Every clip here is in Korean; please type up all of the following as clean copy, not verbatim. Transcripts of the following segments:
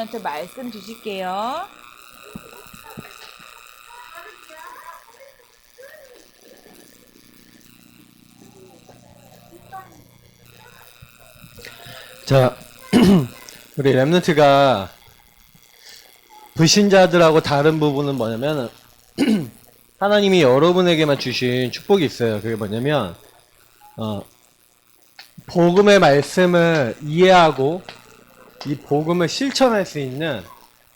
랩런트 말씀 주실게요. 자, 우리 랩런트가 불신자들하고 다른 부분은 뭐냐면 하나님이 여러분에게만 주신 축복이 있어요. 그게 뭐냐면 복음의 말씀을 이해하고 이 복음을 실천할 수 있는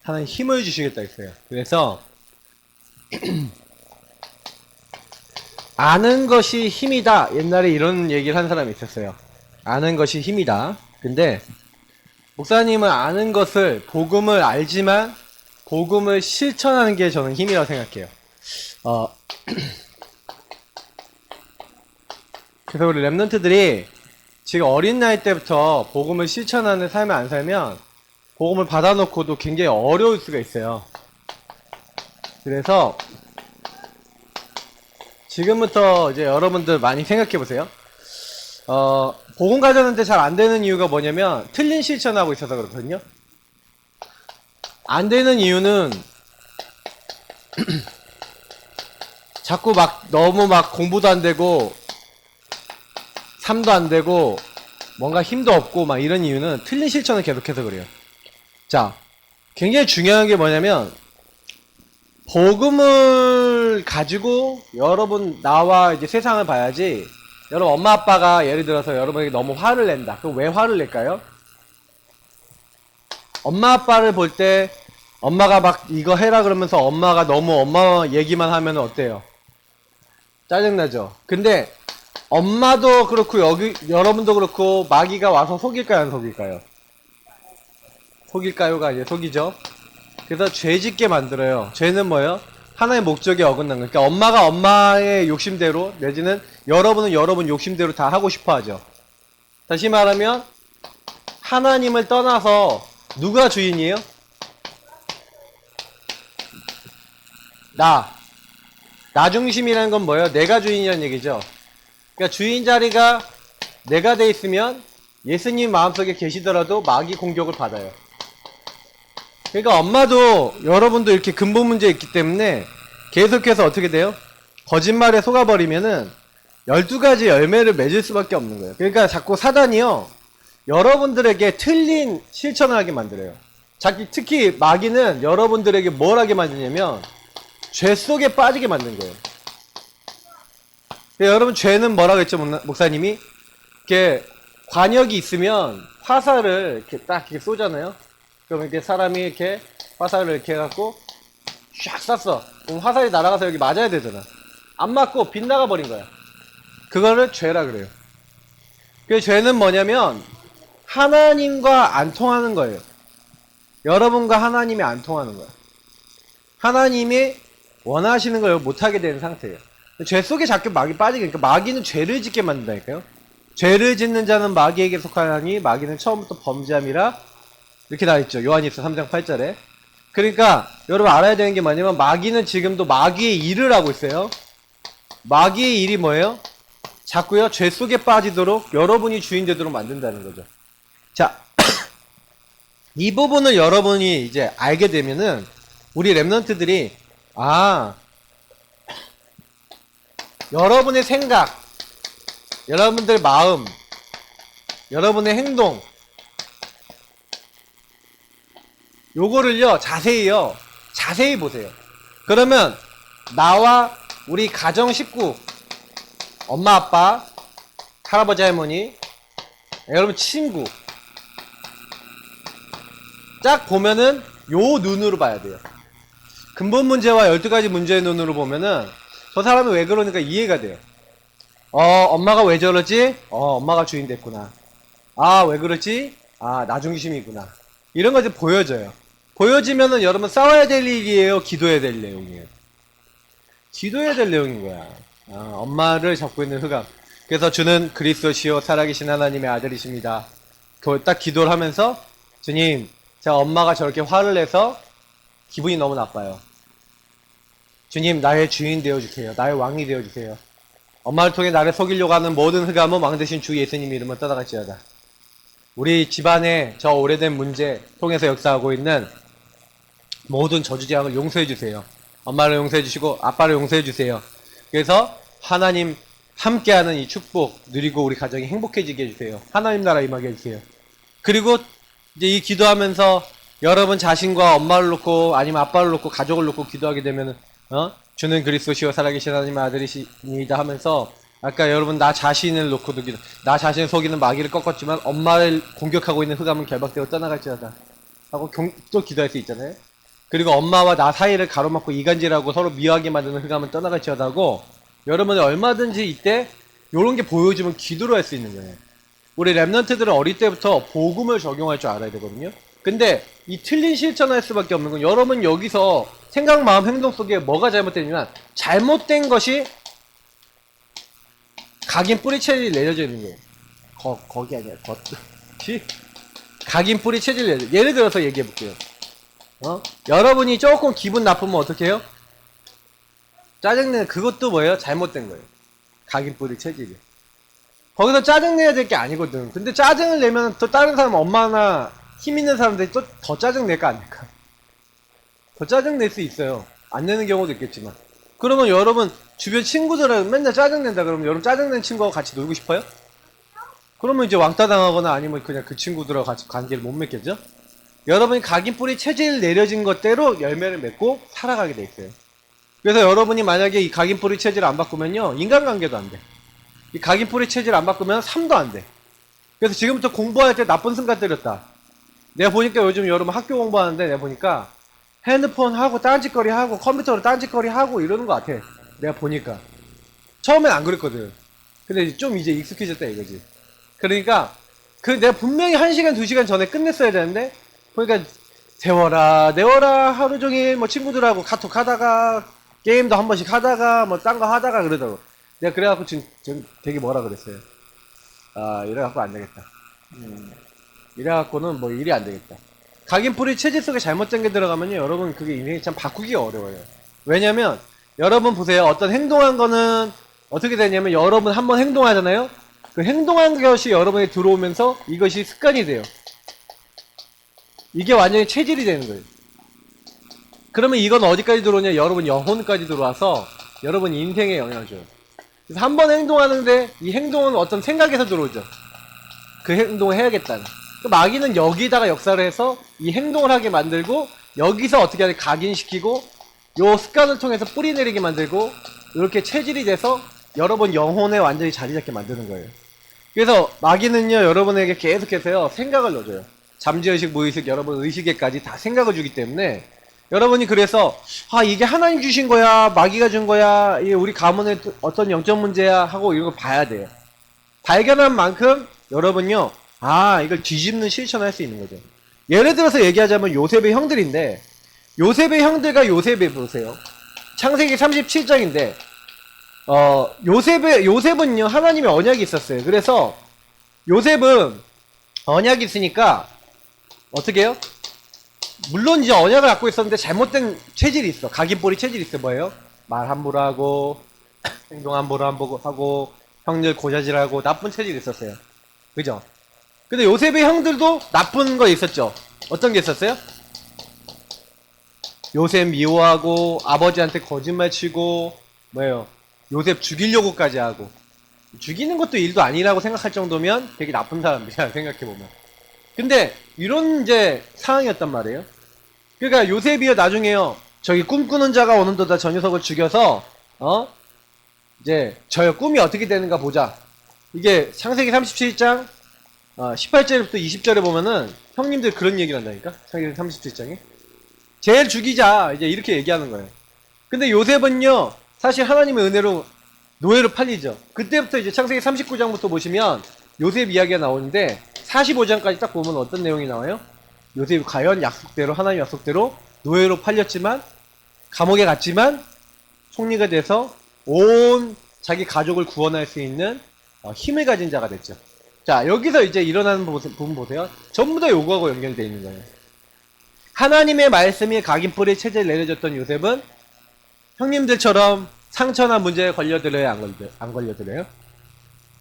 하나님 힘을 주시겠다 했어요. 그래서 아는 것이 힘이다. 옛날에 이런 얘기를 한 사람이 있었어요. 아는 것이 힘이다. 근데 목사님은 아는 것을 복음을 알지만 복음을 실천하는 게 저는 힘이라고 생각해요. 그래서 우리 랩런트들이 지금 어린 나이 때부터 복음을 실천하는 삶을 안 살면 복음을 받아놓고도 굉장히 어려울 수가 있어요. 그래서 지금부터 이제 여러분들 많이 생각해 보세요. 복음 가졌는데 잘 안 되는 이유가 뭐냐면 틀린 실천하고 있어서 그렇거든요. 안 되는 이유는 자꾸 너무 공부도 안 되고 삶도 안 되고 뭔가 힘도 없고 이런 이유는 틀린 실천을 계속해서 그래요. 자, 굉장히 중요한 게 뭐냐면 복음을 가지고 여러분 나와 이제 세상을 봐야지. 여러분 엄마 아빠가 예를 들어서 여러분에게 너무 화를 낸다. 그럼 왜 화를 낼까요? 엄마 아빠를 볼 때 엄마가 이거 해라 그러면서 엄마가 너무 엄마 얘기만 하면 어때요? 짜증나죠? 근데 엄마도 그렇고 여러분도 그렇고 마귀가 와서 속일까요 안 속일까요? 속일까요가 이제 속이죠. 그래서 죄 짓게 만들어요. 죄는 뭐예요? 하나의 목적에 어긋난 거예요. 그러니까 엄마가 엄마의 욕심대로 내지는 여러분은 여러분 욕심대로 다 하고 싶어 하죠. 다시 말하면 하나님을 떠나서 누가 주인이에요? 나 중심이라는 건 뭐예요? 내가 주인이라는 얘기죠. 그러니까 주인 자리가 내가 돼 있으면 예수님 마음속에 계시더라도 마귀 공격을 받아요. 그러니까 엄마도 여러분도 이렇게 근본 문제 있기 때문에 계속해서 어떻게 돼요? 거짓말에 속아버리면은 12가지 열매를 맺을 수밖에 없는 거예요. 그러니까 자꾸 사단이요, 여러분들에게 틀린 실천을 하게 만들어요. 특히 마귀는 여러분들에게 뭘 하게 만드냐면 죄 속에 빠지게 만든 거예요. 여러분 죄는 뭐라고 했죠, 목사님이? 이렇게 관역이 있으면 화살을 이렇게 딱 이렇게 쏘잖아요. 그럼 이렇게 사람이 이렇게 화살을 이렇게 해갖고 샥 쐈어. 그럼 화살이 날아가서 여기 맞아야 되잖아. 안 맞고 빗나가 버린 거야. 그거를 죄라 그래요. 그 죄는 뭐냐면 하나님과 안 통하는 거예요. 여러분과 하나님이 안 통하는 거야. 하나님이 원하시는 걸 못하게 되는 상태예요. 죄 속에 자꾸 마귀 빠지게, 그러니까 마귀는 죄를 짓게 만든다니까요. 죄를 짓는 자는 마귀에게 속하나니 마귀는 처음부터 범죄함이라 이렇게 나와있죠. 요한일서 3장 8절에. 그러니까 여러분 알아야 되는 게 뭐냐면 마귀는 지금도 마귀의 일을 하고 있어요. 마귀의 일이 뭐예요? 자꾸요 죄 속에 빠지도록 여러분이 주인 되도록 만든다는 거죠. 자, 이 부분을 여러분이 이제 알게 되면은 우리 랩런트들이 여러분의 생각, 여러분들 마음, 여러분의 행동, 요거를요 자세히 보세요. 그러면 나와 우리 가정 식구, 엄마 아빠, 할아버지 할머니, 여러분 친구 쫙 보면은 요 눈으로 봐야 돼요. 근본 문제와 12가지 문제의 눈으로 보면은 저 사람이 왜 그러니까 이해가 돼요. 엄마가 왜 저러지? 엄마가 주인 됐구나. 왜 그러지? 나 중심이구나. 이런 것이 보여져요. 보여지면은 여러분 싸워야 될 일이에요? 기도해야 될 내용이에요? 기도해야 될 내용인 거야. 엄마를 잡고 있는 흑암. 그래서 주는 그리스도시요 살아계신 하나님의 아들이십니다. 딱 기도를 하면서 주님, 제가 엄마가 저렇게 화를 내서 기분이 너무 나빠요. 주님, 나의 주인 되어주세요. 나의 왕이 되어주세요. 엄마를 통해 나를 속이려고 하는 모든 흑암은 왕 대신 주 예수님 이름을 떠나갈지어다. 우리 집안의 저 오래된 문제 통해서 역사하고 있는 모든 저주재앙을 용서해 주세요. 엄마를 용서해 주시고 아빠를 용서해 주세요. 그래서 하나님 함께하는 이 축복 누리고 우리 가정이 행복해지게 해주세요. 하나님 나라 임하게 해주세요. 그리고 이제 이 기도하면서 여러분 자신과 엄마를 놓고 아니면 아빠를 놓고 가족을 놓고 기도하게 되면 주는 그리스도시요 살아계신 하나님의 아들이시니다 하면서 아까 여러분 나 자신을 놓고도 기도, 나 자신을 속이는 마귀를 꺾었지만 엄마를 공격하고 있는 흑암은 결박되어 떠나갈지어다 하고 또 기도할 수 있잖아요. 그리고 엄마와 나 사이를 가로막고 이간질하고 서로 미워하게 만드는 흑암은 떠나갈지어다 하고 여러분이 얼마든지 이때 요런 게 보여주면 기도를 할 수 있는 거예요. 우리 랩런트들은 어릴 때부터 복음을 적용할 줄 알아야 되거든요. 근데 이 틀린 실천할 수밖에 없는 건 여러분 여기서 생각, 마음, 행동 속에 뭐가 잘못되냐면 잘못된 것이 각인 뿌리 체질이 내려져 있는 거예요. 거기 아니야. 각인 뿌리 체질이 내려져. 예를 들어서 얘기해 볼게요. 여러분이 조금 기분 나쁘면 어떻게 해요? 짜증내는 그것도 뭐예요? 잘못된 거예요. 각인 뿌리 체질이. 거기서 짜증내야 될 게 아니거든. 근데 짜증을 내면 또 다른 사람 엄마나 힘 있는 사람들이 또 더 짜증낼까 안 낼까? 더 짜증낼 수 있어요. 안 내는 경우도 있겠지만. 그러면 여러분 주변 친구들은 맨날 짜증낸다 그러면 여러분 짜증낸 친구하고 같이 놀고 싶어요? 그러면 이제 왕따 당하거나 아니면 그냥 그 친구들하고 같이 관계를 못 맺겠죠? 여러분이 각인 뿌리 체질 내려진 것대로 열매를 맺고 살아가게 돼 있어요. 그래서 여러분이 만약에 이 각인 뿌리 체질을 안 바꾸면요 인간관계도 안 돼. 이 각인 뿌리 체질 안 바꾸면 삶도 안 돼. 그래서 지금부터 공부할 때 나쁜 습관 들였다. 내가 보니까 요즘 여러분 학교 공부하는데 내가 보니까 핸드폰 하고 딴짓거리 하고 컴퓨터로 딴짓거리 하고 이러는 것 같아. 내가 보니까 처음엔 안 그랬거든. 근데 좀 이제 익숙해졌다 이거지. 그러니까 내가 분명히 1시간 2시간 전에 끝냈어야 되는데 그러니까 내워라 하루 종일 뭐 친구들하고 카톡 하다가 게임도 한 번씩 하다가 뭐 딴 거 하다가 그러더라고. 내가 그래갖고 지금 되게 뭐라 그랬어요. 이래갖고 안 되겠다. 이래갖고는 뭐 일이 안 되겠다. 각인 뿌리 체질 속에 잘못된 게 들어가면요 여러분 그게 인생이 참 바꾸기가 어려워요. 왜냐면 여러분 보세요. 어떤 행동한 거는 어떻게 되냐면 여러분 한번 행동하잖아요. 그 행동한 것이 여러분에 들어오면서 이것이 습관이 돼요. 이게 완전히 체질이 되는 거예요. 그러면 이건 어디까지 들어오냐? 여러분 영혼까지 들어와서 여러분 인생에 영향을 줘요. 그래서 한 번 행동하는데 이 행동은 어떤 생각에서 들어오죠. 그 행동을 해야겠다는. 그 마귀는 여기다가 역사를 해서 이 행동을 하게 만들고 여기서 어떻게 하냐 각인시키고 요 습관을 통해서 뿌리 내리게 만들고 이렇게 체질이 돼서 여러분 영혼에 완전히 자리 잡게 만드는 거예요. 그래서 마귀는요 여러분에게 계속해서요 생각을 넣어줘요. 잠재의식, 무의식, 여러분 의식에까지 다 생각을 주기 때문에 여러분이 그래서 이게 하나님 주신 거야 마귀가 준 거야 이게 우리 가문의 어떤 영적 문제야 하고 이런 거 봐야 돼요. 발견한 만큼 여러분요 이걸 뒤집는 실천을 할 수 있는 거죠. 예를 들어서 얘기하자면 요셉의 형들인데 요셉의 형들과 요셉을 보세요. 창세기 37장인데 요셉은요 하나님의 언약이 있었어요. 그래서 요셉은 언약이 있으니까 어떻게 해요? 물론 이제 언약을 갖고 있었는데 잘못된 체질이 있어. 각인뿌리 체질이 있어. 뭐예요? 말 함부로 하고 행동 함부로 하고 형들 고자질하고 나쁜 체질이 있었어요. 그죠? 근데 요셉의 형들도 나쁜 거 있었죠. 어떤 게 있었어요? 요셉 미워하고 아버지한테 거짓말 치고 뭐예요? 요셉 죽이려고까지 하고 죽이는 것도 일도 아니라고 생각할 정도면 되게 나쁜 사람들이야 생각해보면. 근데 이런 이제 상황이었단 말이에요. 그러니까 요셉이요 나중에요 저기 꿈꾸는 자가 오는도다 저 녀석을 죽여서 이제 저 꿈이 어떻게 되는가 보자. 이게 창세기 37장 18절부터 20절에 보면은 형님들 그런 얘기를 한다니까. 창세기 37장에 제일 죽이자 이제 이렇게 얘기하는 거예요. 근데 요셉은요 사실 하나님의 은혜로 노예로 팔리죠. 그때부터 이제 창세기 39장부터 보시면 요셉 이야기가 나오는데 45장까지 딱 보면 어떤 내용이 나와요? 요셉이 과연 약속대로 하나님 약속대로 노예로 팔렸지만 감옥에 갔지만 총리가 돼서 온 자기 가족을 구원할 수 있는 힘을 가진 자가 됐죠. 자 여기서 이제 일어나는 부분 보세요. 전부 다 요거하고 연결되어 있는 거예요. 하나님의 말씀이 각인뿌리 체제를 내려줬던 요셉은 형님들처럼 상처나 문제에 걸려들어요? 안 걸려들어요?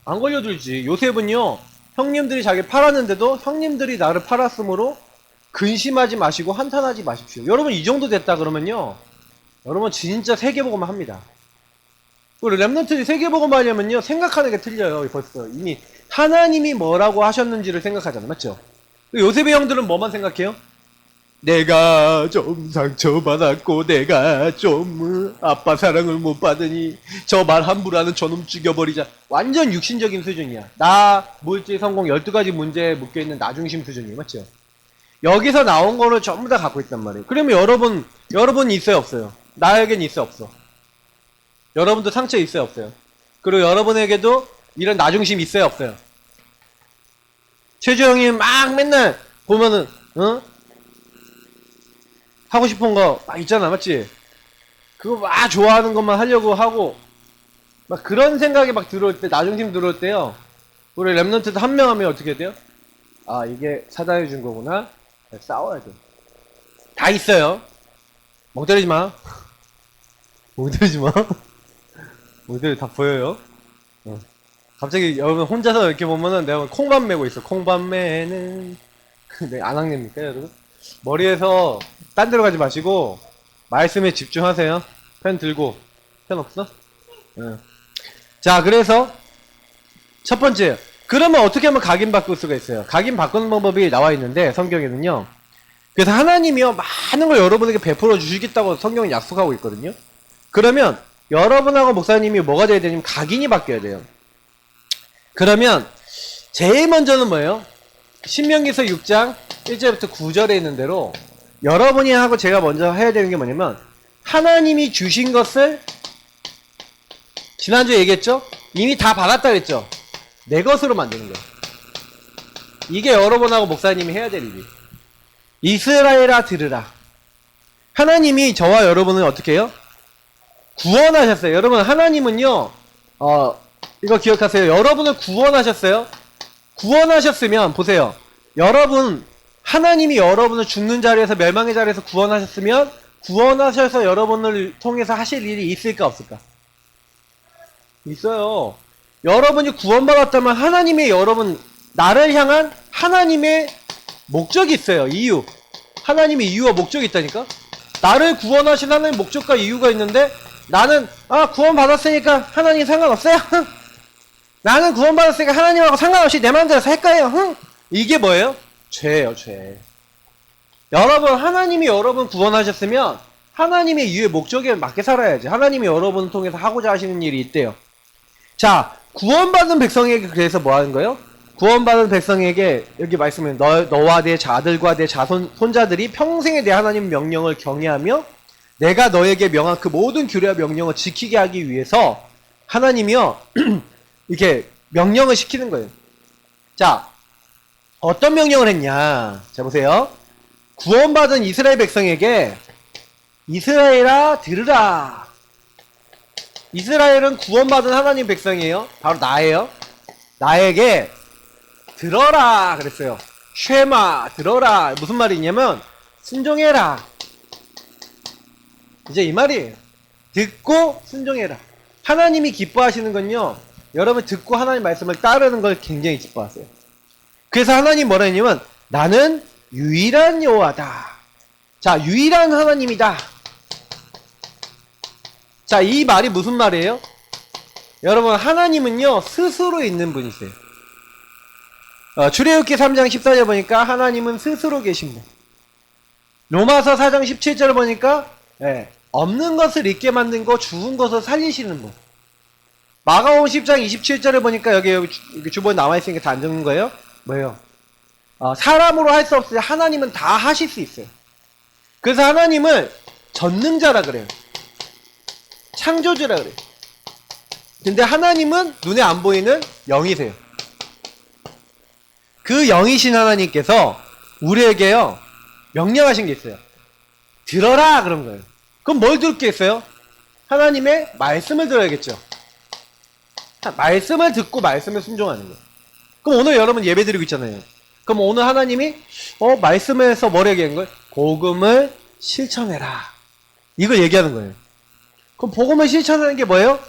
안 걸려들지. 요셉은요 형님들이 자기 팔았는데도 형님들이 나를 팔았으므로 근심하지 마시고 한탄하지 마십시오. 여러분 이 정도 됐다 그러면요, 여러분 진짜 세계복음만 합니다. 우리 랩런트들이 세계복음만 하냐면요, 생각하는 게 틀려요. 벌써 이미 하나님이 뭐라고 하셨는지를 생각하잖아요. 맞죠? 요셉의 형들은 뭐만 생각해요? 내가 좀 상처받았고 내가 좀 아빠 사랑을 못 받으니 저 말 함부로 하는 저놈 죽여버리자. 완전 육신적인 수준이야. 나 물질 성공 12가지 문제에 묶여있는 나중심 수준이에요. 맞죠? 여기서 나온 거를 전부 다 갖고 있단 말이에요. 그러면 여러분 있어요 없어요? 나에겐 있어요 없어? 여러분도 상처 있어요 없어요? 그리고 여러분에게도 이런 나중심 있어요 없어요? 최주 형이 막 맨날 보면은 하고 싶은 거 막 있잖아. 맞지? 그거 막 좋아하는 것만 하려고 하고 막 그런 생각이 막 들어올 때, 나중심 들어올 때요, 우리 랩런트도 한 명 하면 어떻게 돼요? 아, 이게 사단이 준 거구나. 싸워야 돼. 다 있어요. 멍 때리지 마. 멍 때리지 마. 멍 때리 다 보여요. 갑자기 여러분 혼자서 이렇게 보면은 내가 콩밤 메고 있어. 콩밤 메는 네, 안학냅니까 여러분? 머리에서 딴 데로 가지 마시고 말씀에 집중하세요. 펜 들고. 펜 없어? 응. 자, 그래서 첫 번째, 그러면 어떻게 하면 각인 바꿀 수가 있어요? 각인 바꾸는 방법이 나와 있는데 성경에는요, 그래서 하나님이요 많은 걸 여러분에게 베풀어 주시겠다고 성경은 약속하고 있거든요. 그러면 여러분하고 목사님이 뭐가 돼야 되냐면 각인이 바뀌어야 돼요. 그러면 제일 먼저는 뭐예요? 신명기서 6장 1절부터 9절에 있는 대로 여러분이 하고 제가 먼저 해야 되는 게 뭐냐면, 하나님이 주신 것을 지난주에 얘기했죠? 이미 다 받았다 그랬죠? 내 것으로 만드는 거예요. 이게 여러분하고 목사님이 해야 될 일이에요. 이스라엘아 들으라. 하나님이 저와 여러분을 어떻게 해요? 구원하셨어요. 여러분, 하나님은요, 이거 기억하세요. 여러분을 구원하셨어요. 구원하셨으면 보세요. 여러분, 하나님이 여러분을 죽는 자리에서, 멸망의 자리에서 구원하셨으면 구원하셔서 여러분을 통해서 하실 일이 있을까 없을까? 있어요. 여러분이 구원받았다면 하나님의 여러분, 나를 향한 하나님의 목적이 있어요. 이유. 하나님의 이유와 목적이 있다니까? 나를 구원하신 하나님의 목적과 이유가 있는데, 나는 구원받았으니까 하나님 상관없어요. 나는 구원받았으니까 하나님하고 상관없이 내 마음대로 살 거예요. 이게 뭐예요? 죄예요, 죄. 여러분, 하나님이 여러분 구원하셨으면 하나님의 이유의 목적에 맞게 살아야지. 하나님이 여러분을 통해서 하고자 하시는 일이 있대요. 자, 구원받은 백성에게 그래서 뭐 하는 거예요? 구원받은 백성에게 여기 말씀에 너와 내 자들과 내 자손 손자들이 평생에 내 하나님 명령을 경외하며 내가 너에게 명한 그 모든 규례와 명령을 지키게 하기 위해서 하나님이요 이렇게 명령을 시키는 거예요. 자, 어떤 명령을 했냐? 자, 보세요. 구원받은 이스라엘 백성에게 이스라엘아 들으라. 이스라엘은 구원받은 하나님 백성이에요. 바로 나예요. 나에게 들어라 그랬어요. 쉐마 들어라. 무슨 말이냐면 순종해라. 이제 이 말이에요. 듣고 순종해라. 하나님이 기뻐하시는 건요, 여러분 듣고 하나님 말씀을 따르는 걸 굉장히 기뻐하세요. 그래서 하나님 뭐라 했냐면 나는 유일한 여호와다. 자, 유일한 하나님이다. 자, 이 말이 무슨 말이에요? 여러분, 하나님은요 스스로 있는 분이세요. 출애굽기 3장 14절 보니까 하나님은 스스로 계신 분. 로마서 4장 17절 보니까 없는 것을 있게 만든 거, 죽은 것을 살리시는 분. 마가복음 10장 27절에 보니까 여기 주번에 나와있으니까 다 안 적는 거예요. 뭐예요? 사람으로 할 수 없어요. 하나님은 다 하실 수 있어요. 그래서 하나님을 전능자라 그래요. 창조주라 그래요. 근데 하나님은 눈에 안 보이는 영이세요. 그 영이신 하나님께서 우리에게요 명령하신 게 있어요. 들어라 그런 거예요. 그럼 뭘 들을 게 있어요? 하나님의 말씀을 들어야겠죠. 말씀을 듣고 말씀을 순종하는 거예요. 그럼 오늘 여러분 예배 드리고 있잖아요. 그럼 오늘 하나님이 말씀에서 뭘 얘기한 거예요? 복음을 실천해라. 이걸 얘기하는 거예요. 그럼 복음을 실천하는 게 뭐예요?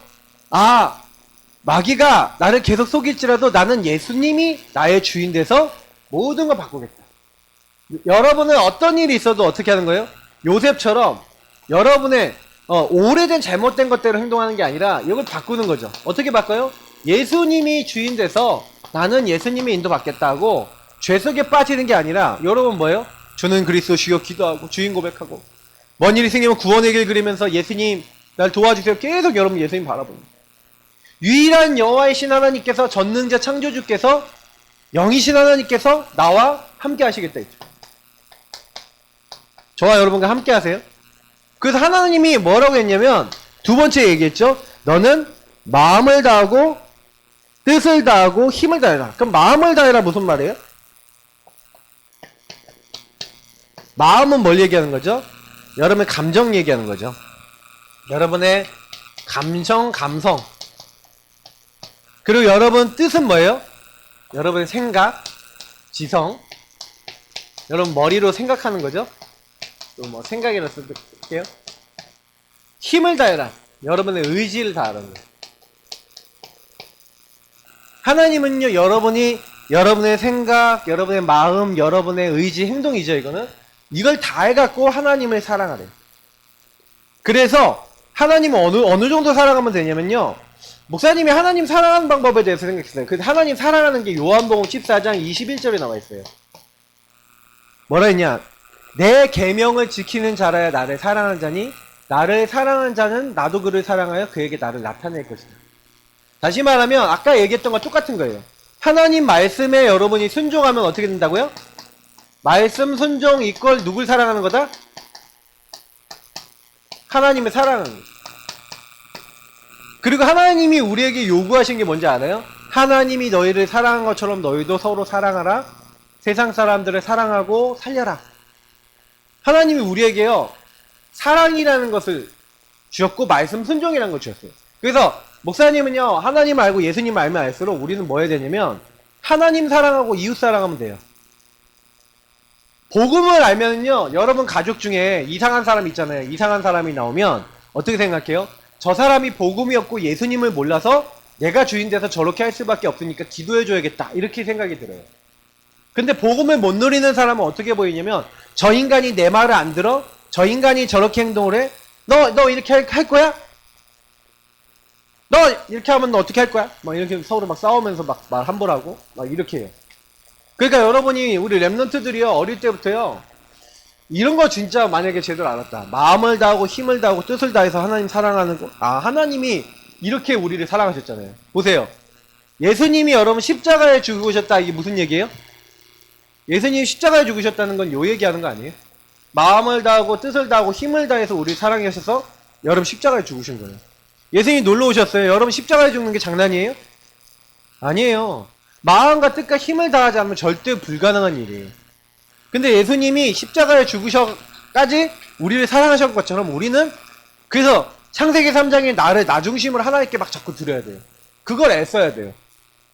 마귀가 나를 계속 속일지라도 나는 예수님이 나의 주인 돼서 모든 걸 바꾸겠다. 여러분은 어떤 일이 있어도 어떻게 하는 거예요? 요셉처럼 여러분의 오래된 잘못된 것대로 행동하는 게 아니라 이걸 바꾸는 거죠. 어떻게 바꿔요? 예수님이 주인 돼서 나는 예수님의 인도 받겠다고 죄 속에 빠지는 게 아니라 여러분 뭐예요? 주는 그리스도 주여 기도하고 주인 고백하고 뭔 일이 생기면 구원의 길 그리면서 예수님 날 도와주세요. 계속 여러분 예수님 바라봅니다. 유일한 여호와의 신 하나님께서 전능자 창조주께서 영이신 하나님께서 나와 함께 하시겠다 했죠. 저와 여러분과 함께 하세요. 그래서 하나님이 뭐라고 했냐면 두 번째 얘기했죠. 너는 마음을 다하고 뜻을 다하고 힘을 다해라. 그럼 마음을 다해라 무슨 말이에요? 마음은 뭘 얘기하는 거죠? 여러분의 감정 얘기하는 거죠. 여러분의 감정, 감성. 그리고 여러분 뜻은 뭐예요? 여러분의 생각, 지성. 여러분 머리로 생각하는 거죠? 또 뭐 생각이라 쓸게요. 힘을 다해라. 여러분의 의지를 다하는 거예요. 하나님은요, 여러분의 생각, 여러분의 마음, 여러분의 의지, 행동이죠, 이거는. 이걸 다 해갖고 하나님을 사랑하래요. 그래서 하나님은 어느 정도 사랑하면 되냐면요. 목사님이 하나님 사랑하는 방법에 대해서 생각했어요. 그 하나님 사랑하는 게 요한복음 14장 21절에 나와 있어요. 뭐라 했냐? 내 계명을 지키는 자라야 나를 사랑하는 자니 나를 사랑하는 자는 나도 그를 사랑하여 그에게 나를 나타낼 것이다. 다시 말하면 아까 얘기했던 거 똑같은 거예요. 하나님 말씀에 여러분이 순종하면 어떻게 된다고요? 말씀 순종 이퀄 누굴 사랑하는 거다? 하나님을 사랑하는 거죠. 그리고 하나님이 우리에게 요구하신 게 뭔지 알아요? 하나님이 너희를 사랑한 것처럼 너희도 서로 사랑하라. 세상 사람들을 사랑하고 살려라. 하나님이 우리에게요, 사랑이라는 것을 주셨고 말씀 순종이라는 걸 주셨어요. 그래서 목사님은요, 하나님 알고 예수님 알면 알수록 우리는 뭐 해야 되냐면 하나님 사랑하고 이웃 사랑하면 돼요. 복음을 알면은요, 여러분 가족 중에 이상한 사람 있잖아요. 이상한 사람이 나오면 어떻게 생각해요? 저 사람이 복음이 없고 예수님을 몰라서 내가 주인 돼서 저렇게 할 수밖에 없으니까 기도해줘야겠다. 이렇게 생각이 들어요. 근데 복음을 못 누리는 사람은 어떻게 보이냐면 저 인간이 내 말을 안 들어? 저 인간이 저렇게 행동을 해? 너 이렇게 할 거야? 너 이렇게 하면 너 어떻게 할 거야? 막 이렇게 서로 막 싸우면서 막 말 함부로 하고 막 이렇게 해요. 그러니까 여러분이 우리 랩런트들이요, 어릴 때부터요, 이런 거 진짜 만약에 제대로 알았다. 마음을 다하고 힘을 다하고 뜻을 다해서 하나님 사랑하는 거. 아, 하나님이 이렇게 우리를 사랑하셨잖아요. 보세요. 예수님이 여러분 십자가에 죽으셨다. 이게 무슨 얘기예요? 예수님이 십자가에 죽으셨다는 건 요 얘기하는 거 아니에요? 마음을 다하고 뜻을 다하고 힘을 다해서 우리를 사랑하셔서 여러분 십자가에 죽으신 거예요. 예수님이 놀러 오셨어요. 여러분 십자가에 죽는 게 장난이에요? 아니에요. 마음과 뜻과 힘을 다하지 않으면 절대 불가능한 일이에요. 근데 예수님이 십자가에 죽으셔까지 우리를 사랑하신 것처럼 우리는 그래서 창세기 3장에 나를 나 중심으로 하나님께 막 자꾸 드려야 돼요. 그걸 애써야 돼요.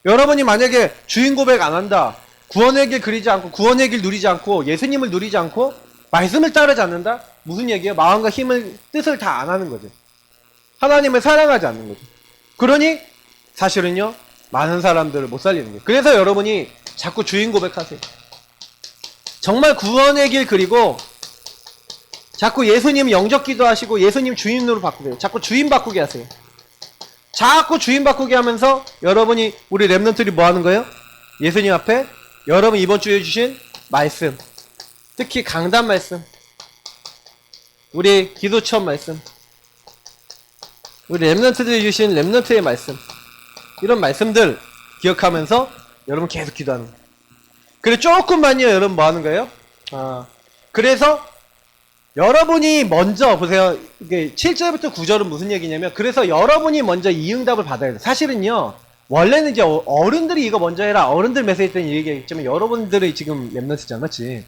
여러분이 만약에 주인 고백 안 한다, 구원의 길 그리지 않고 구원의 길 누리지 않고 예수님을 누리지 않고 말씀을 따르지 않는다? 무슨 얘기예요? 마음과 힘을 뜻을 다 안 하는 거죠. 하나님을 사랑하지 않는 거죠. 그러니 사실은요, 많은 사람들을 못 살리는 거예요. 그래서 여러분이 자꾸 주인 고백하세요. 정말 구원의 길 그리고 자꾸 예수님 영접 기도하시고 예수님 주인으로 바꾸세요. 자꾸 주인 바꾸게 하세요. 자꾸 주인 바꾸게 하면서 여러분이 우리 랩런트들이 뭐 하는 거예요? 예수님 앞에 여러분 이번 주에 주신 말씀, 특히 강단 말씀, 우리 기도처음 말씀, 우리 랩런트들이 주신 랩런트의 말씀, 이런 말씀들 기억하면서 여러분 계속 기도하는 거예요. 그래 조금만요 여러분 뭐 하는 거예요? 그래서 여러분이 먼저 보세요. 이게 7절부터 9절은 무슨 얘기냐면 그래서 여러분이 먼저 이 응답을 받아야 돼요. 사실은요 원래는 이제 어른들이 이거 먼저 해라, 어른들 메시지 때는 얘기했지만 여러분들이 지금 랩런트잖아, 맞지?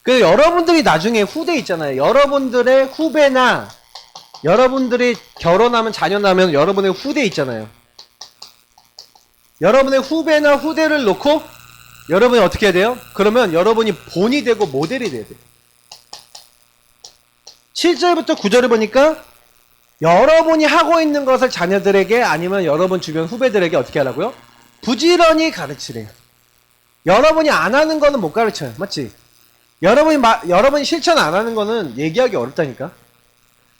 그래서 여러분들이 나중에 후대 있잖아요. 여러분들의 후배나 여러분들이 결혼하면 자녀 나면 여러분의 후대 있잖아요. 여러분의 후배나 후대를 놓고 여러분이 어떻게 해야 돼요? 그러면 여러분이 본이 되고 모델이 돼야 돼요. 7절부터 9절을 보니까 여러분이 하고 있는 것을 자녀들에게 아니면 여러분 주변 후배들에게 어떻게 하라고요? 부지런히 가르치래요. 여러분이 안 하는 거는 못 가르쳐요. 맞지? 여러분이 실천 안 하는 거는 얘기하기 어렵다니까.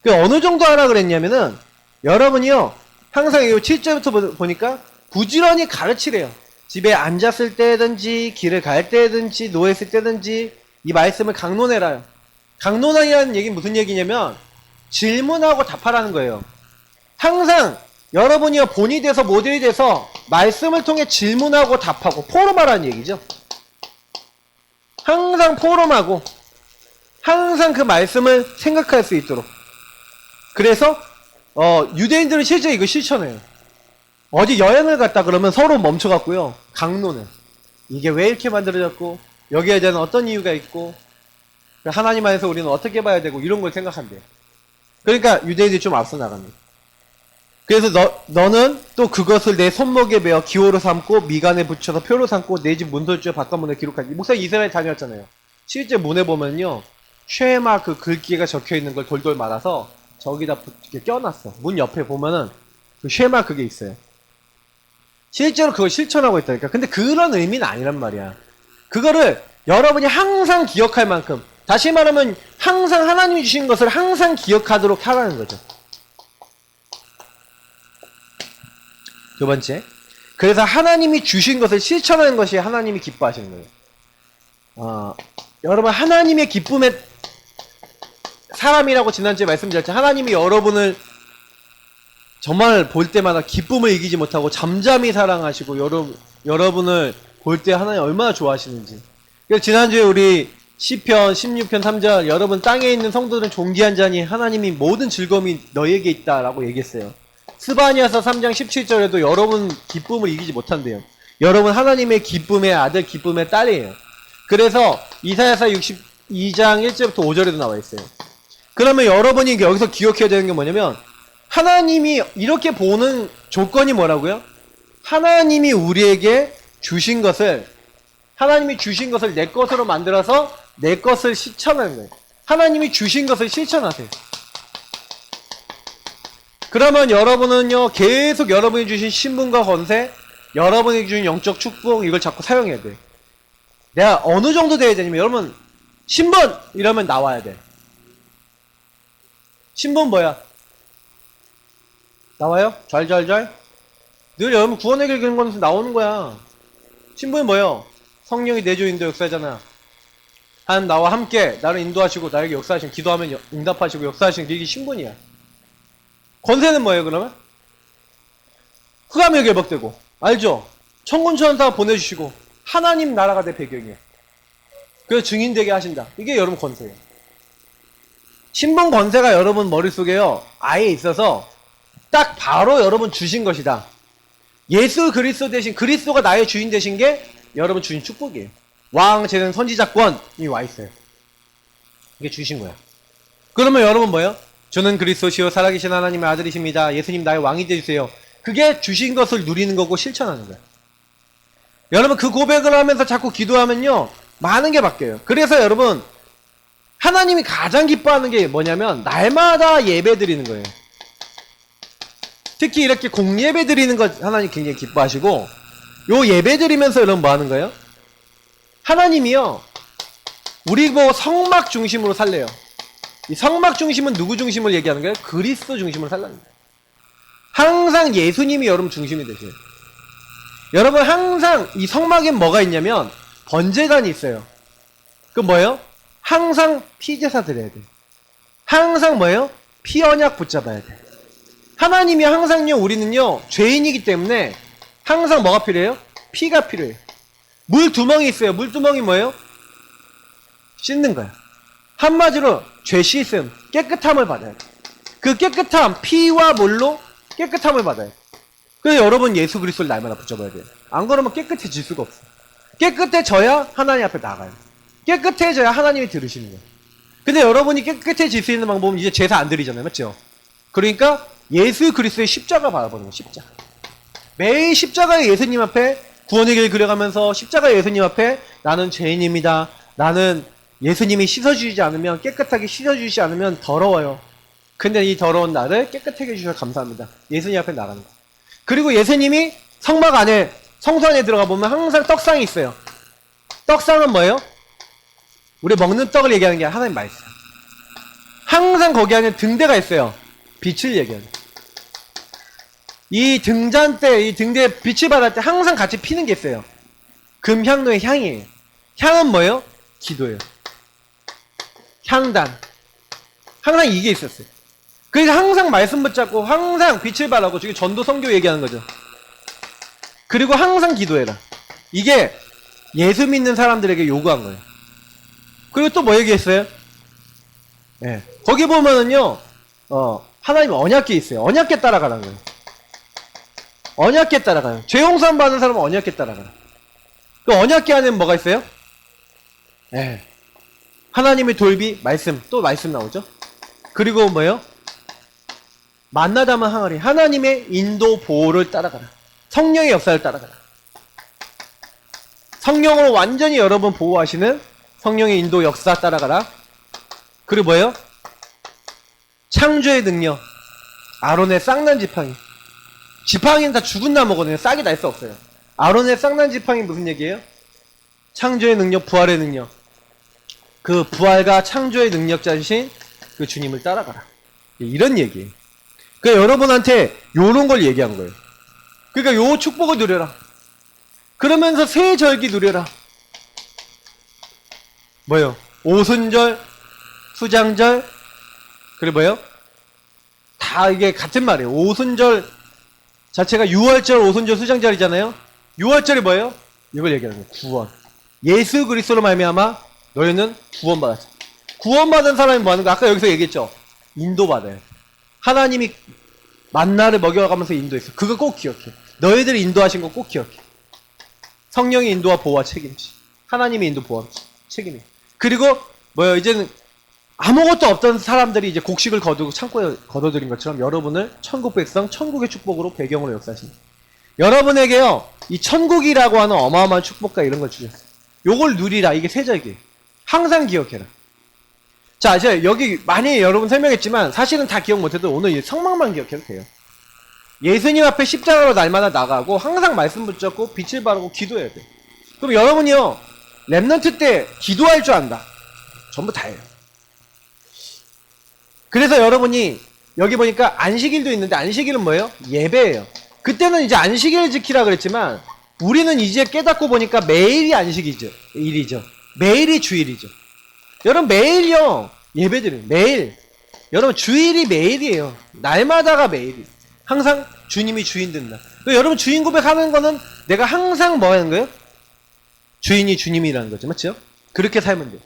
그 어느 정도 하라 그랬냐면은 여러분이요 항상 이 7절부터 보니까 부지런히 가르치래요. 집에 앉았을 때든지 길을 갈 때든지 누워있을 때든지 이 말씀을 강론해라요. 강론하라는 얘기는 무슨 얘기냐면 질문하고 답하라는 거예요. 항상 여러분이요 본이 돼서 모델이 돼서 말씀을 통해 질문하고 답하고 포럼하라는 얘기죠. 항상 포럼하고 항상 그 말씀을 생각할 수 있도록. 그래서 유대인들은 실제 이거 실천해요. 어디 여행을 갔다 그러면 서로 멈춰갖고요 강론을 이게 왜 이렇게 만들어졌고 여기에 대한 어떤 이유가 있고 하나님 안에서 우리는 어떻게 봐야 되고 이런 걸 생각한대요. 그러니까 유대인들이 좀 앞서 나갑니다. 그래서 너는 또 그것을 내 손목에 베어 기호로 삼고 미간에 붙여서 표로 삼고 내 집 문설주에 바깥문에 기록하지. 목사님 이스라엘 다녔잖아요. 실제 문에 보면요 쉐마 그 글귀가 적혀있는 걸 돌돌 말아서 저기다 껴놨어. 문 옆에 보면은 그 쉐마 그게 있어요. 실제로 그걸 실천하고 있다니까. 근데 그런 의미는 아니란 말이야. 그거를 여러분이 항상 기억할 만큼, 다시 말하면 항상 하나님이 주신 것을 항상 기억하도록 하라는 거죠. 두 번째, 그래서 하나님이 주신 것을 실천하는 것이 하나님이 기뻐하시는 거예요. 여러분 하나님의 기쁨의 사람이라고 지난주에 말씀드렸죠. 하나님이 여러분을 정말 볼 때마다 기쁨을 이기지 못하고 잠잠히 사랑하시고 여러분을 볼 때 하나님 얼마나 좋아하시는지. 그래서 지난주에 우리 시편 16편 3절 여러분 땅에 있는 성도들은 존귀한 자니 하나님이 모든 즐거움이 너에게 있다라고 얘기했어요. 스바냐서 3장 17절에도 여러분 기쁨을 이기지 못한대요. 여러분 하나님의 기쁨의 아들 기쁨의 딸이에요. 그래서 이사야서 62장 1절부터 5절에도 나와 있어요. 그러면 여러분이 여기서 기억해야 되는 게 뭐냐면 하나님이 이렇게 보는 조건이 뭐라고요? 하나님이 우리에게 주신 것을 내 것으로 만들어서 내 것을 실천하는 거예요. 하나님이 주신 것을 실천하세요. 그러면 여러분은요 계속 여러분이 주신 신분과 권세, 여러분이 주신 영적 축복 이걸 자꾸 사용해야 돼. 내가 어느 정도 돼야 되냐면 여러분 신분 이러면 나와야 돼. 신분 뭐야? 나와요? 잘. 늘 여러분 구원의 길 걷는 거에서 나오는 거야. 신분이 뭐예요? 성령이 내주 인도 역사잖아. 나와 함께 나를 인도하시고 나에게 역사하시고 기도하면 응답하시고 역사하시는 게 이게 신분이야. 권세는 뭐예요 그러면? 흑암이 결박되고 알죠? 천군천사 보내주시고 하나님 나라가 내 배경이에요. 그래서 증인되게 하신다. 이게 여러분 권세예요. 신분 권세가 여러분 머릿속에요 아예 있어서 딱 바로 여러분 주신 것이다. 예수 그리스도 대신 그리스도가 나의 주인 되신 게 여러분 주신 축복이에요. 왕, 재능, 선지자권이 와 있어요. 이게 주신 거야. 그러면 여러분 뭐예요? 저는 그리스도시요 살아계신 하나님의 아들이십니다. 예수님 나의 왕이 되주세요. 그게 주신 것을 누리는 거고 실천하는 거예요. 여러분 그 고백을 하면서 자꾸 기도하면요 많은 게 바뀌어요. 그래서 여러분 하나님이 가장 기뻐하는 게 뭐냐면 날마다 예배 드리는 거예요. 특히 이렇게 공예배 드리는 것 하나님 굉장히 기뻐하시고 요 예배 드리면서 여러분 뭐 하는 거예요? 하나님이요 우리 보고 성막 중심으로 살래요. 이 성막 중심은 누구 중심을 얘기하는 거예요? 그리스도 중심으로 살라는 거예요. 항상 예수님이 여러분 중심이 되세요. 여러분 항상 이 성막에 뭐가 있냐면 번제단이 있어요. 그 뭐예요? 항상 피제사 드려야 돼. 항상 뭐예요? 피 언약 붙잡아야 돼. 하나님이 항상요 우리는요 죄인이기 때문에 항상 뭐가 필요해요? 피가 필요해요. 물두멍이 있어요. 물두멍이 뭐예요? 씻는 거야. 한마디로 죄 씻음, 깨끗함을 받아야 돼. 그 깨끗함, 피와 물로 깨끗함을 받아야 돼. 그래서 여러분 예수 그리스도를 날마다 붙잡아야 돼요. 안 그러면 깨끗해질 수가 없어. 깨끗해져야 하나님 앞에 나가요. 깨끗해져야 하나님이 들으시는 거예요. 근데 여러분이 깨끗해질 수 있는 방법은 이제 제사 안 드리잖아요. 맞죠? 그러니까 예수 그리스도의 십자가 바라보는 거예요. 십자가. 매일 십자가의 예수님 앞에 구원의 길 그려가면서 십자가의 예수님 앞에 나는 죄인입니다. 나는 예수님이 씻어주지 않으면 깨끗하게 씻어주지 않으면 더러워요. 근데 이 더러운 나를 깨끗하게 해주셔서 감사합니다. 예수님 앞에 나가는 거. 그리고 예수님이 성막 안에, 성소 안에 들어가 보면 항상 떡상이 있어요. 떡상은 뭐예요? 우리 먹는 떡을 얘기하는 게 하나님 말씀. 항상 거기 안에 등대가 있어요. 빛을 얘기하는. 이 등잔대, 이 등대에 빛을 받을 때 항상 같이 피는 게 있어요. 금향로의 향이에요. 향은 뭐예요? 기도예요. 향단. 항상 이게 있었어요. 그래서 항상 말씀 붙잡고 항상 빛을 발하고 지금 전도 선교 얘기하는 거죠. 그리고 항상 기도해라. 이게 예수 믿는 사람들에게 요구한 거예요. 그리고 또 뭐 얘기했어요? 예. 거기 보면은요, 하나님 언약궤 있어요. 언약궤 따라가라는 거예요. 언약궤 따라가요. 죄 용서함 받은 사람은 언약궤 따라가요. 그 언약궤 안에는 뭐가 있어요? 예. 하나님의 돌비, 말씀, 또 말씀 나오죠? 그리고 뭐예요? 만나다만 항아리. 하나님의 인도 보호를 따라가라. 성령의 역사를 따라가라. 성령으로 완전히 여러분 보호하시는 성령의 인도 역사 따라가라. 그리고 뭐예요? 창조의 능력. 아론의 쌍난 지팡이. 지팡이는 다 죽은 나무거든요. 싹이 날 수 없어요. 아론의 쌍난 지팡이 무슨 얘기예요? 창조의 능력, 부활의 능력. 그 부활과 창조의 능력자이신 그 주님을 따라가라. 이런 얘기예요. 그러니까 여러분한테 요런 걸 얘기한 거예요. 그러니까 요 축복을 누려라. 그러면서 새 절기 누려라. 뭐요? 오순절, 수장절, 그리고 뭐요? 다 이게 같은 말이에요. 오순절 자체가 6월절, 오순절, 수장절이잖아요. 6월절이 뭐예요? 이걸 얘기하는 거예요. 구원. 예수 그리스도로 말미암아 너희는 구원받았어. 구원받은 사람이 뭐 하는 거야? 아까 여기서 얘기했죠. 인도받아요. 하나님이 만나를 먹여가면서 인도했어. 그거 꼭 기억해. 너희들이 인도하신 거 꼭 기억해. 성령의 인도와 보호와 책임지. 하나님의 인도 보호와 책임이. 그리고 뭐예요? 이제는 아무것도 없던 사람들이 이제 곡식을 거두고 창고에 걷어들인 것처럼 여러분을 천국 백성, 천국의 축복으로 배경으로 역사하십니다. 여러분에게요, 이 천국이라고 하는 어마어마한 축복과 이런 걸 주셨어요. 요걸 누리라. 이게 세절기예요. 항상 기억해라. 자, 이제 여기 많이 여러분 설명했지만 사실은 다 기억 못해도 오늘 이 성막만 기억해도 돼요. 예수님 앞에 십자가로 날마다 나가고 항상 말씀 붙잡고 빛을 바르고 기도해야 돼요. 그럼 여러분이요, 랩넌트 때 기도할 줄 안다. 전부 다예요. 그래서 여러분이 여기 보니까 안식일도 있는데 안식일은 뭐예요? 예배예요. 그때는 이제 안식일 지키라 그랬지만 우리는 이제 깨닫고 보니까 매일이 안식이죠. 일이죠. 매일이 주일이죠. 여러분 매일요 예배드려요. 매일. 여러분 주일이 매일이에요. 날마다가 매일이에요. 항상 주님이 주인 된다. 여러분 주인 고백하는 거는 내가 항상 뭐 하는 거예요? 주인이 주님이라는 거죠. 맞죠? 그렇게 살면 돼요.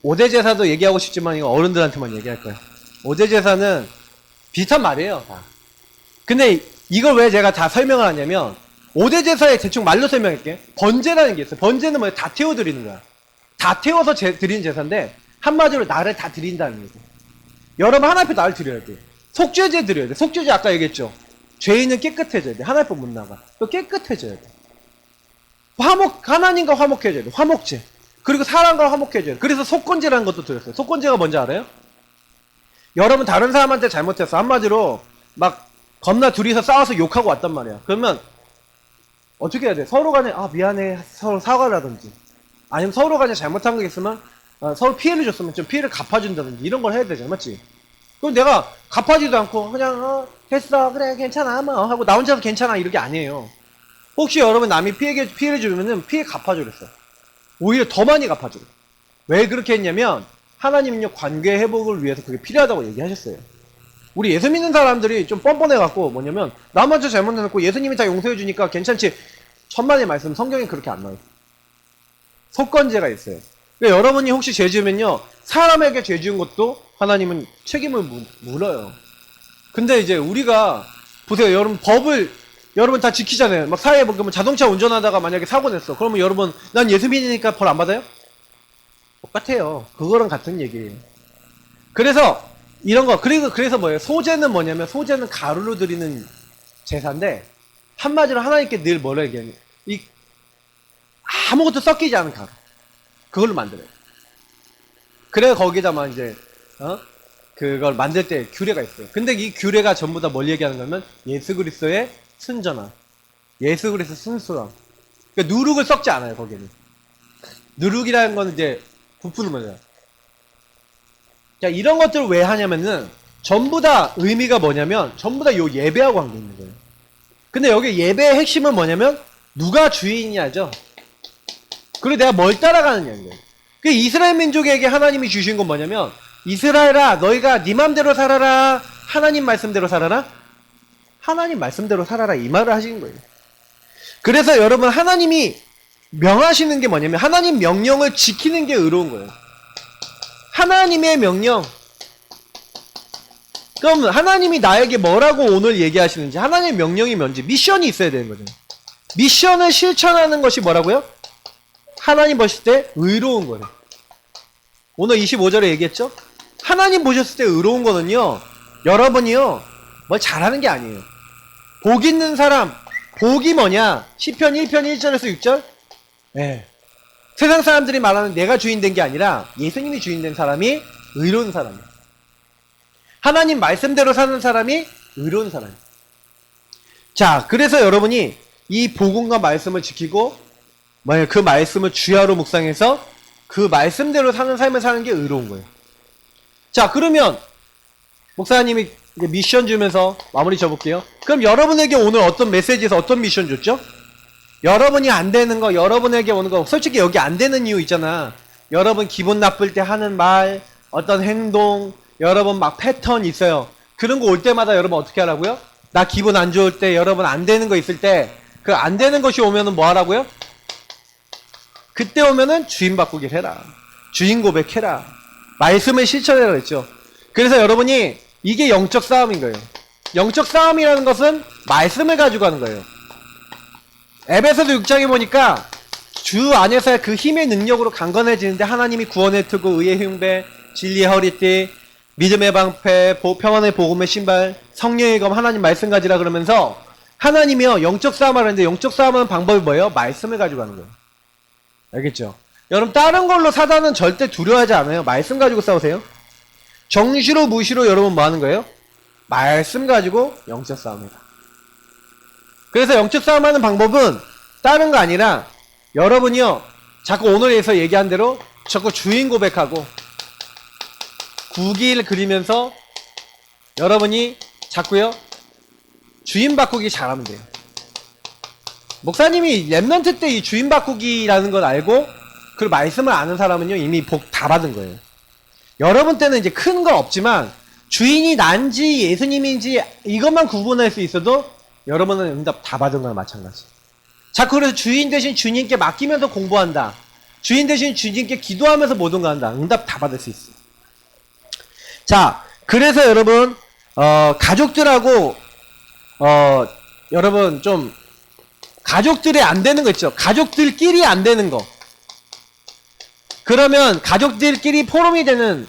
5대 제사도 얘기하고 싶지만 이거 어른들한테만 얘기할 거예요. 5대 제사는 비슷한 말이에요. 다. 근데 이걸 왜 제가 다 설명을 하냐면 5대 제사에 대충 말로 설명할게요. 번제라는 게 있어요. 번제는 뭐예요? 다 태워드리는 거야. 다 태워서 드리는 제사인데 한마디로 나를 다 드린다는 거죠. 여러분 하나님 앞에 나를 드려야 돼요. 속죄제 드려야 돼. 속죄제 아까 얘기했죠. 죄인은 깨끗해져야 돼. 하나님 앞에 못 나가. 또 깨끗해져야 돼. 하나님과 화목해져야 돼. 화목제. 그리고 사람과 화목해져야 돼. 그래서 속건제라는 것도 드렸어요. 속건제가 뭔지 알아요? 여러분 다른 사람한테 잘못했어. 한마디로 막 겁나 둘이서 싸워서 욕하고 왔단 말이야. 그러면 어떻게 해야 돼? 서로 간에 미안해 서로 사과를 하든지 아니면 서로 간에 잘못한 게 있으면 서로 피해를 줬으면 좀 피해를 갚아준다든지 이런 걸 해야 되잖아. 맞지? 그럼 내가 갚아주지도 않고 그냥 됐어 그래 괜찮아 뭐 하고 나 혼자서 괜찮아 이렇게 아니에요. 혹시 여러분 남이 피해를 주면은 피해 갚아줘 그랬어. 오히려 더 많이 갚아줘. 왜 그렇게 했냐면 하나님은요 관계 회복을 위해서 그게 필요하다고 얘기하셨어요. 우리 예수 믿는 사람들이 좀 뻔뻔해갖고 뭐냐면 나 먼저 잘못해놓고 예수님이 다 용서해주니까 괜찮지. 천만의 말씀 성경에 그렇게 안 나와요. 속건제가 있어요. 그러니까 여러분이 혹시 죄 지으면요 사람에게 죄 지은 것도 하나님은 책임을 물어요. 근데 이제 우리가 보세요. 여러분 법을 여러분 다 지키잖아요. 막 사회에 보면 자동차 운전하다가 만약에 사고 냈어. 그러면 여러분 난 예수 믿으니까 벌 안 받아요? 똑같아요. 그거랑 같은 얘기예요. 그래서 이런 거 그래서 뭐예요? 소제는 뭐냐면 소제는 가루로 드리는 제사인데 한마디로 하나님께 늘 뭐라 얘기하냐? 이 아무것도 섞이지 않은 가루. 그걸로 만들어요. 그래 거기다만 이제 그걸 만들 때 규례가 있어요. 근데 이 규례가 전부 다 뭘 얘기하는 거면 예수 그리스도의 순전함, 예수 그리스도 순수함. 그러니까 누룩을 섞지 않아요 거기는. 누룩이라는 건 이제 부푸는 거죠. 자, 이런 것들을 왜 하냐면은 전부 다 의미가 뭐냐면 전부 다 요 예배하고 관계 있는 거예요. 근데 여기 예배의 핵심은 뭐냐면 누가 주인이냐죠. 그리고 내가 뭘 따라가느냐는 거예요. 그 이스라엘 민족에게 하나님이 주신 건 뭐냐면 이스라엘아 너희가 네 맘대로 살아라, 하나님 말씀대로 살아라, 하나님 말씀대로 살아라, 이 말을 하신 거예요. 그래서 여러분 하나님이 명하시는 게 뭐냐면 하나님 명령을 지키는 게 의로운 거예요. 하나님의 명령. 그럼 하나님이 나에게 뭐라고 오늘 얘기하시는지, 하나님의 명령이 뭔지, 미션이 있어야 되는 거죠. 미션을 실천하는 것이 뭐라고요? 하나님 보실 때 의로운 거예요. 오늘 25절에 얘기했죠? 하나님 보셨을 때 의로운 거는요, 여러분이요, 뭘 잘하는 게 아니에요. 복 있는 사람, 복이 뭐냐? 시편 1편 1절에서 6절? 예. 세상 사람들이 말하는 내가 주인 된 게 아니라 예수님이 주인 된 사람이 의로운 사람이에요. 하나님 말씀대로 사는 사람이 의로운 사람이에요. 자, 그래서 여러분이 이 복음과 말씀을 지키고 그 말씀을 주야로 묵상해서 그 말씀대로 사는 삶을 사는 게 의로운 거예요. 자, 그러면 목사님이 미션 주면서 마무리 줘볼게요. 그럼 여러분에게 오늘 어떤 메시지에서 어떤 미션 줬죠? 여러분이 안 되는 거, 여러분에게 오는 거, 솔직히 여기 안 되는 이유 있잖아. 여러분 기분 나쁠 때 하는 말, 어떤 행동, 여러분 막 패턴 있어요. 그런 거 올 때마다 여러분 어떻게 하라고요? 나 기분 안 좋을 때, 여러분 안 되는 거 있을 때, 그 안 되는 것이 오면은 뭐 하라고요? 그때 오면은 주인 바꾸기를 해라. 주인 고백해라. 말씀을 실천해라 그랬죠. 그래서 여러분이 이게 영적 싸움인 거예요. 영적 싸움이라는 것은 말씀을 가지고 하는 거예요. 에베소서 6장에 보니까 주 안에서의 그 힘의 능력으로 강건해지는데 하나님이 구원의 투구, 의의 흉배, 진리의 허리띠, 믿음의 방패, 평안의 복음의 신발, 성령의 검, 하나님 말씀 가지라 그러면서 하나님이요 영적 싸움을 하는데 영적 싸움하는 방법이 뭐예요? 말씀을 가지고 하는 거예요. 알겠죠? 여러분 다른 걸로 사단은 절대 두려워하지 않아요. 말씀 가지고 싸우세요. 정시로 무시로 여러분 뭐 하는 거예요? 말씀 가지고 영적 싸움이다. 그래서 영적 싸움하는 방법은 다른 거 아니라 여러분이요 자꾸 오늘에서 얘기한 대로 자꾸 주인 고백하고 국기를 그리면서 여러분이 자꾸요 주인 바꾸기 잘하면 돼요. 목사님이 랩런트 때 이 주인 바꾸기라는 걸 알고 그 말씀을 아는 사람은요 이미 복 다 받은 거예요. 여러분 때는 이제 큰 거 없지만 주인이 난지 예수님인지 이것만 구분할 수 있어도 여러분은 응답 다 받은 거나 마찬가지. 자꾸 그래서 주인 대신 주님께 맡기면서 공부한다. 주인 대신 주님께 기도하면서 모든 거 한다. 응답 다 받을 수 있어. 자, 그래서 여러분 가족들하고 여러분 좀 가족들이 안 되는 거 있죠. 가족들끼리 안 되는 거. 그러면 가족들끼리 포럼이 되는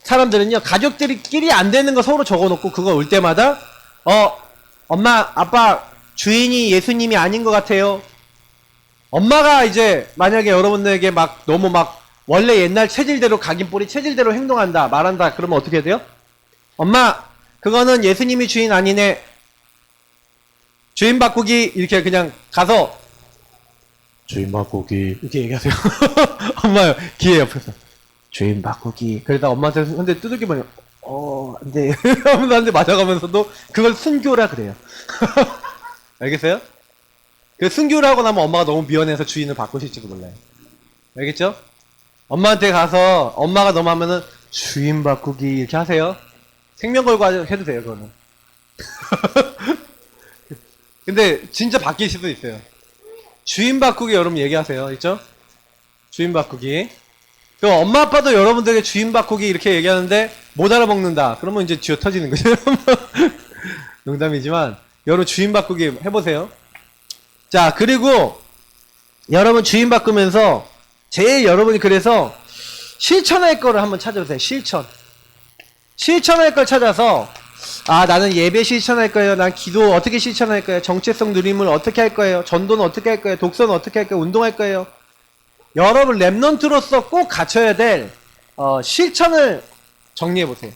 사람들은요. 가족들끼리 안 되는 거 서로 적어놓고 그거 올 때마다 엄마, 아빠 주인이 예수님이 아닌 것 같아요. 엄마가 이제 만약에 여러분들에게 막 너무 막 원래 옛날 체질대로 각인뿌리 체질대로 행동한다 말한다 그러면 어떻게 해야 돼요? 엄마 그거는 예수님이 주인 아니네. 주인 바꾸기 이렇게 그냥 가서 주인 바꾸기 이렇게 얘기하세요. 엄마요 귀에 옆에서 주인 바꾸기. 그러다 엄마한테 근데 두들기면 안돼 하면서 한대 맞아가면서도 그걸 순교라 그래요. 알겠어요? 그 순교를 하고 나면 엄마가 너무 미안해서 주인을 바꾸실지도 몰라요. 알겠죠? 엄마한테 가서 엄마가 너무 하면은 주인 바꾸기 이렇게 하세요. 생명 걸고 해도 돼요 그거는. 근데 진짜 바뀔 수도 있어요. 주인 바꾸기 여러분 얘기하세요. 있죠? 주인 바꾸기. 그럼 엄마 아빠도 여러분들에게 주인 바꾸기 이렇게 얘기하는데 못 알아먹는다. 그러면 이제 쥐어 터지는 거죠. 농담이지만 여러분 주인 바꾸기 해보세요. 자, 그리고 여러분 주인 바꾸면서 제일 여러분이 그래서 실천할 거를 한번 찾아보세요. 실천할 걸 찾아서 나는 예배 실천할 거예요. 난 기도 어떻게 실천할 거예요. 정체성 누림을 어떻게 할 거예요. 전도는 어떻게 할 거예요. 독서는 어떻게 할 거예요. 운동할 거예요. 여러분 랩넌트로서 꼭 갖춰야 될 실천을 정리해 보세요.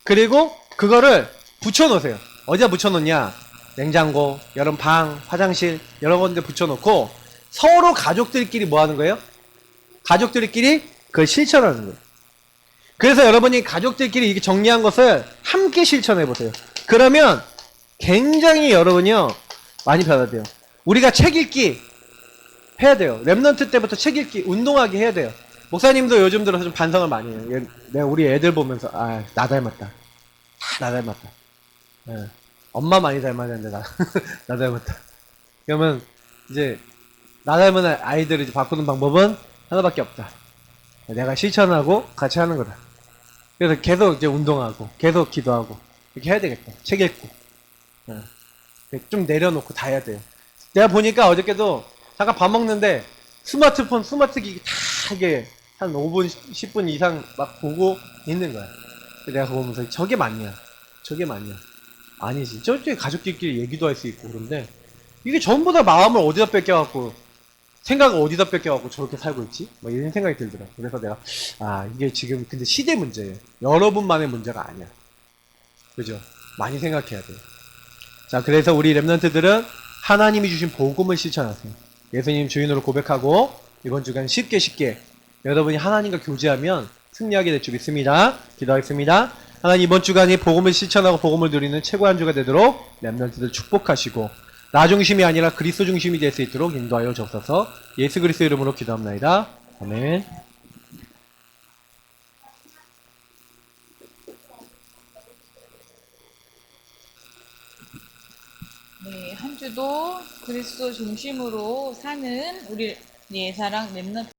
그리고 그거를 붙여놓으세요. 어디다 붙여놓냐? 냉장고, 여러분 방, 화장실 여러 군데 붙여놓고 서로 가족들끼리 뭐 하는 거예요? 가족들끼리 그걸 실천하는 거예요. 그래서 여러분이 가족들끼리 이렇게 정리한 것을 함께 실천해 보세요. 그러면 굉장히 여러분이요 많이 변화돼요. 우리가 책 읽기 해야 돼요. 랩넌트 때부터 책 읽기, 운동하기 해야 돼요. 목사님도 요즘 들어서 좀 반성을 많이 해요. 내가 우리 애들 보면서 나 닮았다. 나 닮았다. 예. 엄마 많이 닮았는데 나 닮았다. 그러면 이제 나 닮은 아이들을 이제 바꾸는 방법은 하나밖에 없다. 내가 실천하고 같이 하는 거다. 그래서 계속 이제 운동하고 계속 기도하고 이렇게 해야 되겠다. 책 읽고 좀 내려놓고 다 해야 돼요. 내가 보니까 어저께도 잠깐 밥 먹는데 스마트폰 스마트기기 다 이게 한 5분 10분 이상 막 보고 있는 거야. 내가 그거 보면서 저게 맞냐 아니지. 저쪽에 가족끼리 얘기도 할 수 있고 그런데 이게 전부 다 마음을 어디다 뺏겨갖고 생각을 어디다 뺏겨갖고 저렇게 살고 있지? 뭐 이런 생각이 들더라고. 그래서 내가 이게 지금 근데 시대 문제예요. 여러분만의 문제가 아니야. 그죠? 많이 생각해야 돼요. 자, 그래서 우리 랩런트들은 하나님이 주신 복음을 실천하세요. 예수님 주인으로 고백하고 이번 주간 쉽게 여러분이 하나님과 교제하면 승리하게 될 줄 믿습니다. 기도하겠습니다. 하나님 이번 주간이 복음을 실천하고 복음을 누리는 최고의 한 주가 되도록 랩런트들 축복하시고 나 중심이 아니라 그리스도 중심이 될 수 있도록 인도하여 주옵소서. 예수 그리스도 이름으로 기도합나이다. 아멘. 네, 한 주도 그리스도 중심으로 사는 우리 예사랑 랩넌트